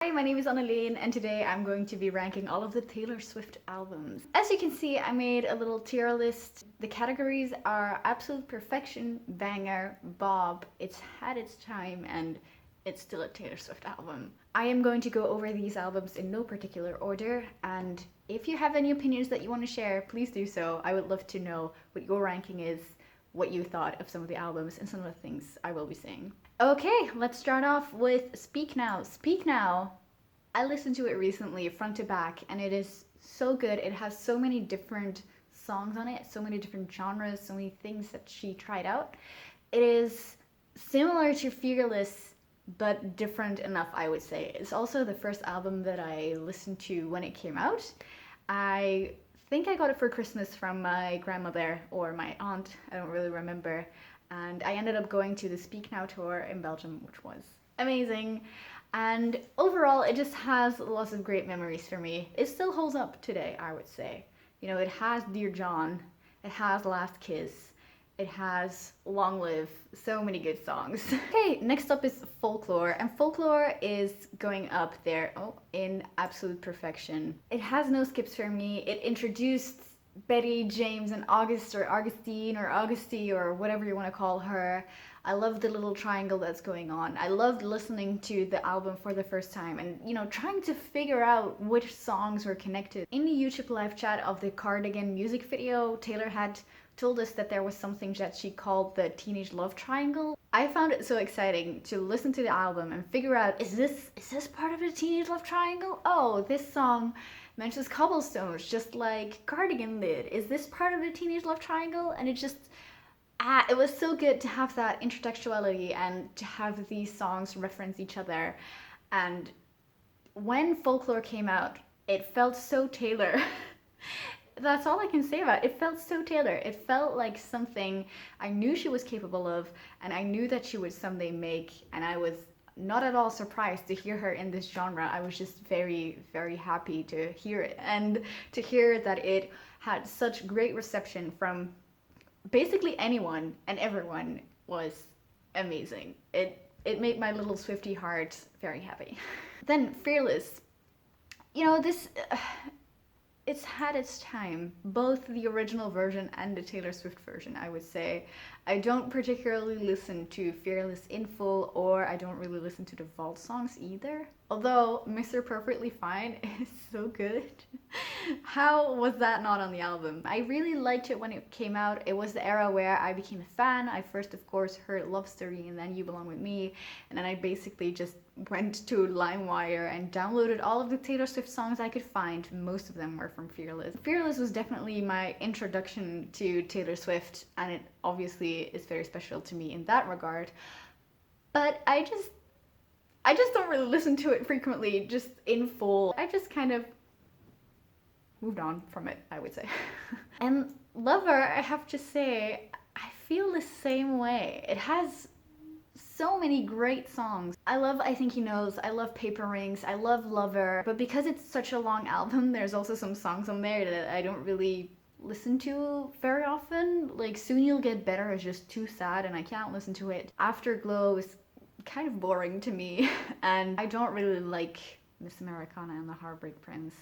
Hi, my name is Annalene and today I'm going to be ranking all of the Taylor Swift albums. As you can see, I made a little tier list. The categories are Absolute Perfection, Banger, Bob, It's Had Its Time, and It's Still a Taylor Swift album. I am going to go over these albums in no particular order, and if you have any opinions that you want to share, please do so. I would love to know what your ranking is, what you thought of some of the albums, and some of the things I will be saying. Okay, let's start off with Speak Now. Speak Now, I listened to it recently, front to back, and it is so good. It has so many different songs on it, so many different genres, so many things that she tried out. It is similar to Fearless, but different enough, I would say. It's also the first album that I listened to when it came out. I think I got it for Christmas from my grandmother or my aunt, I don't really remember. And I ended up going to the Speak Now tour in Belgium, which was amazing. And overall, it just has lots of great memories for me. It still holds up today, I would say. You know, it has Dear John, it has Last Kiss, it has Long Live, so many good songs. Okay, next up is Folklore, and Folklore is going up there in absolute perfection. It has no skips for me. It introduced Betty, James, and August, or Augustine, or Augusty, or whatever you want to call her. I love the little triangle that's going on. I loved listening to the album for the first time and, you know, trying to figure out which songs were connected. In the YouTube live chat of the Cardigan music video, Taylor had told us that there was something that she called the Teenage Love Triangle. I found it so exciting to listen to the album and figure out, is this part of the Teenage Love Triangle? Oh, this song mentions cobblestones just like Cardigan did. Is this part of the Teenage Love Triangle? And it was so good to have that intertextuality and to have these songs reference each other. And when Folklore came out, it felt so Taylor. That's all I can say about it. It felt so Taylor. It felt like something I knew she was capable of, and I knew that she would someday make, and I was not at all surprised to hear her in this genre. I was just very, very happy to hear it, and to hear that it had such great reception from basically anyone and everyone was amazing. It made my little Swiftie heart very happy. Then Fearless. You know, it's had its time, both the original version and the Taylor Swift version, I would say. I don't particularly listen to Fearless in full, or I don't really listen to the vault songs either. Although Mr. Perfectly Fine is so good. How was that not on the album? I really liked it when it came out. It was the era where I became a fan. I first, of course, heard Love Story and then You Belong With Me, and then I basically just went to LimeWire and downloaded all of the Taylor Swift songs I could find. Most of them were from Fearless. Fearless was definitely my introduction to Taylor Swift, and it obviously is very special to me in that regard. But I just don't really listen to it frequently, just in full. I just kind of moved on from it, I would say. And Lover, I have to say, I feel the same way. It has so many great songs. I love I Think He Knows, I love Paper Rings, I love Lover, but because it's such a long album, there's also some songs on there that I don't really listen to very often. Like Soon You'll Get Better is just too sad and I can't listen to it. Afterglow is kind of boring to me, and I don't really like Miss Americana and the Heartbreak Prince.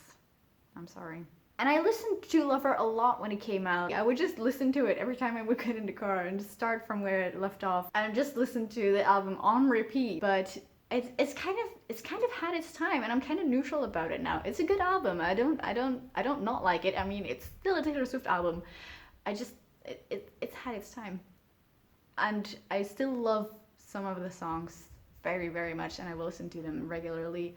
I'm sorry. And I listened to Lover a lot when it came out. I would just listen to it every time I would get in the car and just start from where it left off and just listen to the album on repeat. But it's kind of had its time, and I'm kind of neutral about it now. It's a good album. I don't not like it. I mean, it's still a Taylor Swift album. It's had its time. And I still love some of the songs very, very much, and I will listen to them regularly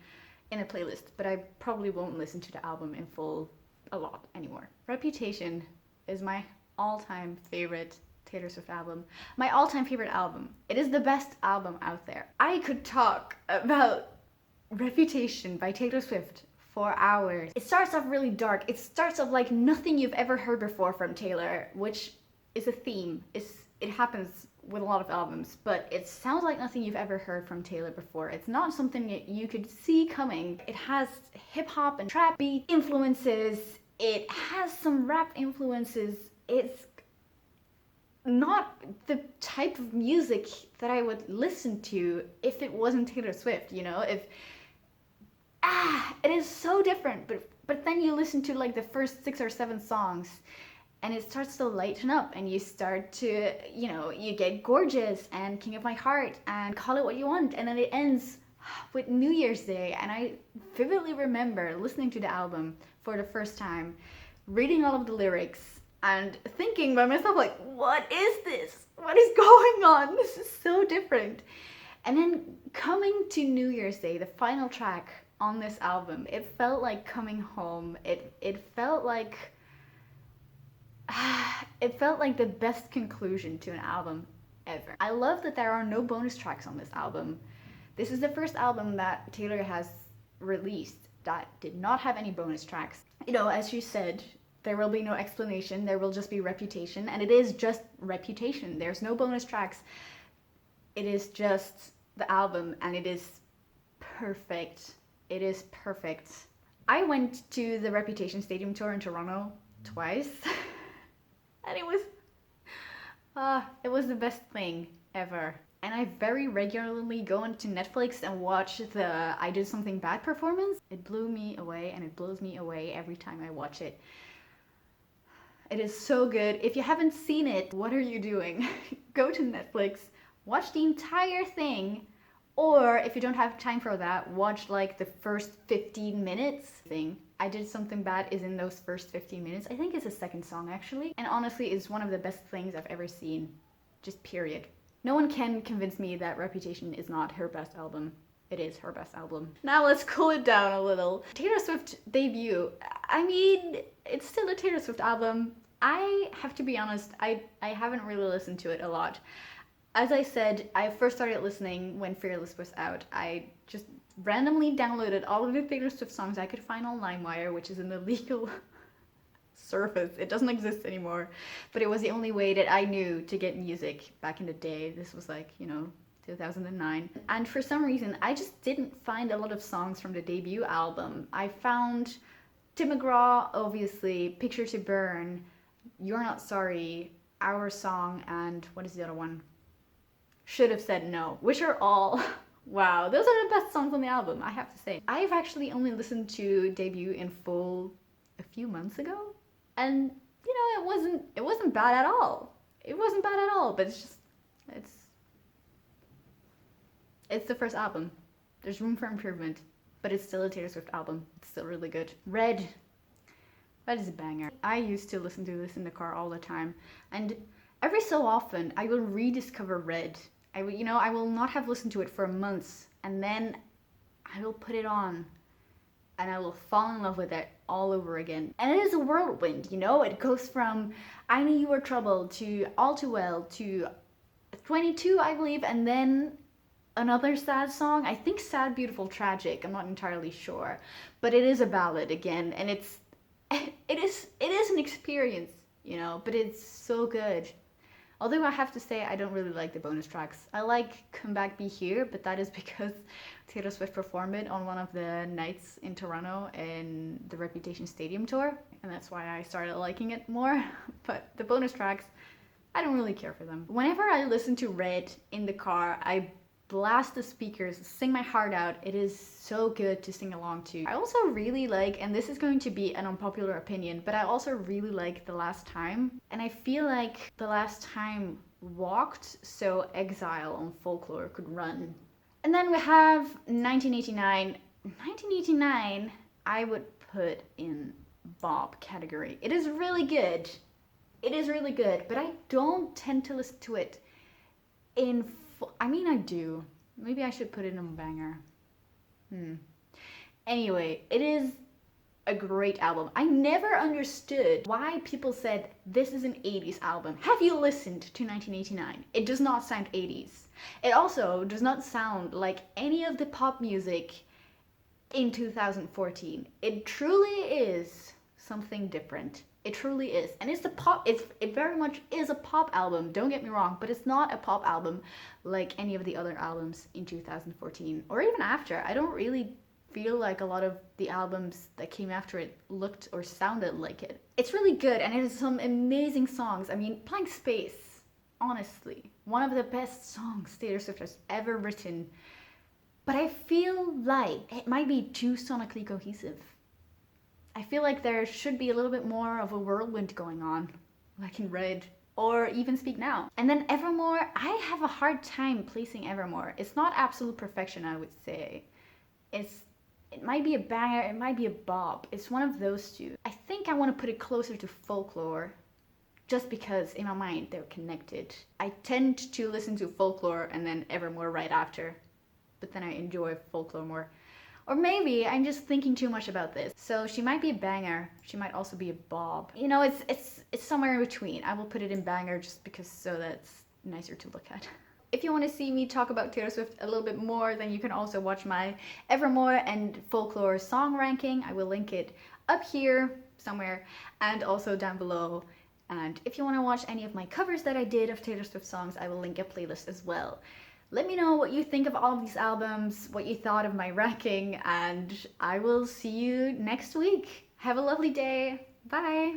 in a playlist, but I probably won't listen to the album in full a lot anymore. Reputation is my all-time favorite Taylor Swift album. My all-time favorite album. It is the best album out there. I could talk about Reputation by Taylor Swift for hours. It starts off really dark. It starts off like nothing you've ever heard before from Taylor, which is a theme. It happens with a lot of albums, but it sounds like nothing you've ever heard from Taylor before. It's not something that you could see coming. It has hip-hop and trap beat influences. It has some rap influences. It's not the type of music that I would listen to if it wasn't Taylor Swift, you know? If It is so different, but then you listen to like the first 6 or 7 songs and it starts to lighten up and you start to, you get Gorgeous and King of My Heart and Call It What You Want, and then it ends with New Year's Day. And I vividly remember listening to the album for the first time, reading all of the lyrics and thinking by myself like, what is this? What is going on? This is so different. And then coming to New Year's Day, the final track on this album, it felt like coming home. It felt like the best conclusion to an album ever. I love that there are no bonus tracks on this album. This is the first album that Taylor has released that did not have any bonus tracks. As she said, there will be no explanation, there will just be Reputation, and it is just Reputation. There's no bonus tracks. It is just the album, and it is perfect. It is perfect. I went to the Reputation Stadium tour in Toronto twice, and it was the best thing ever. And I very regularly go onto Netflix and watch the I Did Something Bad performance. It blew me away, and it blows me away every time I watch it. It is so good. If you haven't seen it, what are you doing? Go to Netflix, watch the entire thing, or if you don't have time for that, watch like the first 15 minutes thing. I Did Something Bad is in those first 15 minutes. I think it's the second song actually. And honestly, it's one of the best things I've ever seen. Just period. No one can convince me that Reputation is not her best album. It is her best album. Now let's cool it down a little. Taylor Swift debut. I mean, it's still a Taylor Swift album. I have to be honest, I haven't really listened to it a lot. As I said, I first started listening when Fearless was out. I just randomly downloaded all of the Taylor Swift songs I could find on LimeWire, which is an illegal service. It doesn't exist anymore. But it was the only way that I knew to get music back in the day. This was like, 2009. And for some reason, I just didn't find a lot of songs from the debut album. I found Tim McGraw, obviously, Picture to Burn, You're Not Sorry, Our Song, and what is the other one? Should Have Said No, which are all, wow, those are the best songs on the album, I have to say. I've actually only listened to Debut in full a few months ago, and it wasn't bad at all. It wasn't bad at all, but it's the first album. There's room for improvement, but it's still a Taylor Swift album. It's still really good. Red is a banger. I used to listen to this in the car all the time, and every so often I will rediscover Red. I will not have listened to it for months, and then I will put it on and I will fall in love with it all over again. And it is a whirlwind, it goes from I Knew You Were Trouble to All Too Well to 22, I believe, and then another sad song. I think Sad, Beautiful, Tragic. I'm not entirely sure, but it is a ballad again, and it is an experience, but it's so good. Although I have to say, I don't really like the bonus tracks. I like Come Back, Be Here, but that is because Taylor Swift performed it on one of the nights in Toronto in the Reputation Stadium tour, and that's why I started liking it more. But the bonus tracks, I don't really care for them. Whenever I listen to Red in the car, I blast the speakers, sing my heart out. It is so good to sing along to. I also really like, and this is going to be an unpopular opinion, but I also really like The Last Time. And I feel like The Last Time walked so Exile on Folklore could run. And then we have 1989. 1989, I would put in Bob category. It is really good. It is really good, but I don't tend to listen to it in I do. Maybe I should put it in a banger. Anyway, it is a great album. I never understood why people said this is an 80s album. Have you listened to 1989? It does not sound 80s. It also does not sound like any of the pop music in 2014. It truly is something different. It truly is. And it's it very much is a pop album, don't get me wrong, but it's not a pop album like any of the other albums in 2014 or even after. I don't really feel like a lot of the albums that came after it looked or sounded like it. It's really good, and it has some amazing songs. I mean, Blank Space, honestly, one of the best songs Taylor Swift has ever written. but I feel like it might be too sonically cohesive. I feel like there should be a little bit more of a whirlwind going on, like in Red, or even Speak Now. And then Evermore, I have a hard time placing Evermore. It's not absolute perfection, I would say. It might be a banger, it might be a bop. It's one of those two. I think I want to put it closer to Folklore, just because in my mind they're connected. I tend to listen to Folklore and then Evermore right after, but then I enjoy Folklore more. Or maybe I'm just thinking too much about this. So she might be a banger, she might also be a bob. You know, it's somewhere in between. I will put it in banger just because so that's nicer to look at. If you want to see me talk about Taylor Swift a little bit more, then you can also watch my Evermore and Folklore song ranking. I will link it up here somewhere and also down below. And if you want to watch any of my covers that I did of Taylor Swift songs, I will link a playlist as well. Let me know what you think of all of these albums, what you thought of my ranking, and I will see you next week. Have a lovely day. Bye.